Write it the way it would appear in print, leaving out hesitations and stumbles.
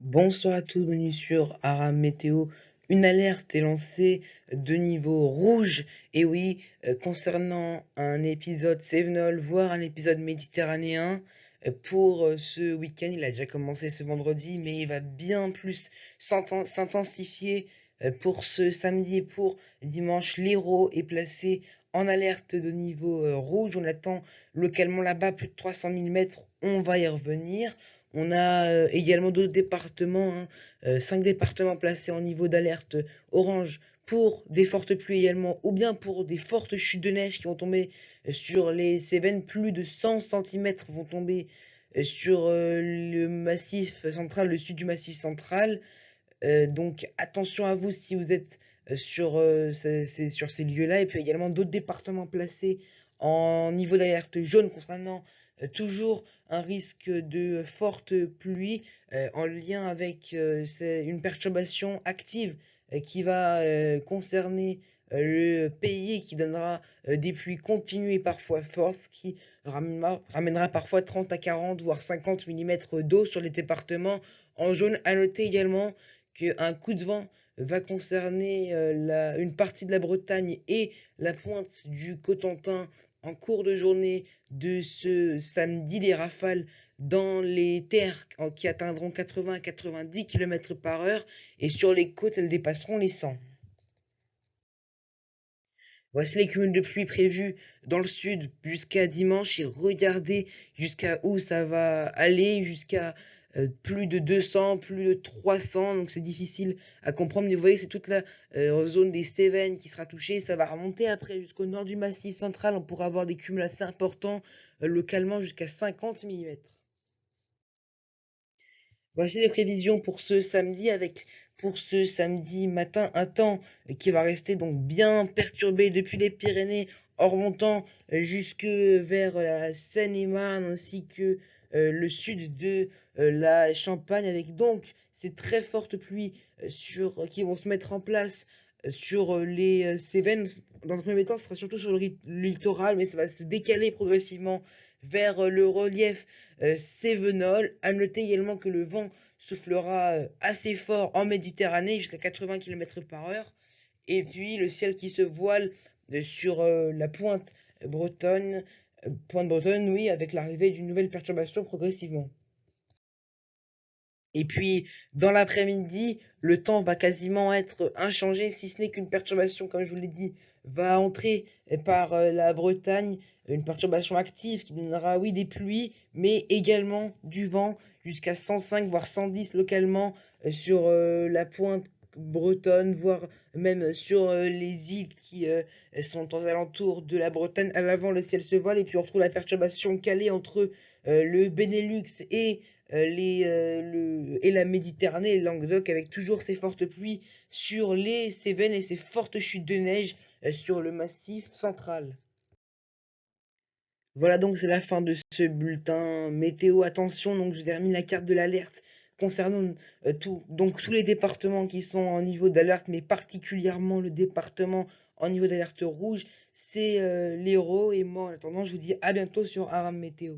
Bonsoir à tous, bienvenue sur Aram Météo. Une alerte est lancée de niveau rouge, et oui, concernant un épisode cévenol, voire un épisode méditerranéen. Pour ce week-end, il a déjà commencé ce vendredi, mais il va bien plus s'intensifier pour ce samedi et pour dimanche. L'Hérault est placé en alerte de niveau rouge. On attend localement là-bas plus de 300 mm. On va y revenir. On a également d'autres départements, hein, 5 départements placés en niveau d'alerte orange pour des fortes pluies également, ou bien pour des fortes chutes de neige qui vont tomber sur les Cévennes. Plus de 100 centimètres vont tomber sur le massif central, le sud du massif central. Donc attention à vous si vous êtes sur ces lieux-là. Et puis également d'autres départements placés en niveau d'alerte jaune concernant toujours un risque de forte pluie en lien avec une perturbation active qui va concerner le pays et qui donnera des pluies continues et parfois fortes, ce qui ramènera parfois 30 à 40 voire 50 mm d'eau sur les départements en jaune. À noter également qu'un coup de vent va concerner une partie de la Bretagne et la pointe du Cotentin en cours de journée de ce samedi. Des rafales dans les terres qui atteindront 80 à 90 km par heure, et sur les côtes, elles dépasseront les 100. Voici les cumuls de pluie prévus dans le sud jusqu'à dimanche, et regardez jusqu'à où ça va aller, jusqu'à plus de 200, plus de 300, donc c'est difficile à comprendre. Mais vous voyez, c'est toute la zone des Cévennes qui sera touchée. Ça va remonter après jusqu'au nord du Massif central. On pourra avoir des cumuls assez importants, localement jusqu'à 50 mm. Voici les prévisions pour ce samedi, avec pour ce samedi matin un temps qui va rester donc bien perturbé depuis les Pyrénées en remontant jusque vers la Seine-et-Marne, ainsi que le sud de la Champagne, avec donc ces très fortes pluies qui vont se mettre en place sur les Cévennes. Dans un premier temps, ce sera surtout sur le littoral, mais ça va se décaler progressivement vers le relief cévenol. À noter également que le vent soufflera assez fort en Méditerranée, jusqu'à 80 km par heure. Et puis le ciel qui se voile sur la pointe bretonne, oui, avec l'arrivée d'une nouvelle perturbation progressivement. Et puis, dans l'après-midi, le temps va quasiment être inchangé, si ce n'est qu'une perturbation, comme je vous l'ai dit, va entrer par la Bretagne, une perturbation active qui donnera, oui, des pluies, mais également du vent, jusqu'à 105 voire 110 localement sur la pointe bretonne, voire même sur les îles qui sont aux alentours de la Bretagne. À l'avant, le ciel se voile, et puis on retrouve la perturbation calée entre le Benelux et et la Méditerranée et le Languedoc, avec toujours ces fortes pluies sur les Cévennes et ces fortes chutes de neige sur le massif central. Voilà, donc c'est la fin de ce bulletin météo. Attention, donc je termine la carte de l'alerte concernant donc tous les départements qui sont en niveau d'alerte, mais particulièrement le département en niveau d'alerte rouge, c'est l'Hérault. Et moi, en attendant, je vous dis à bientôt sur Aram Météo.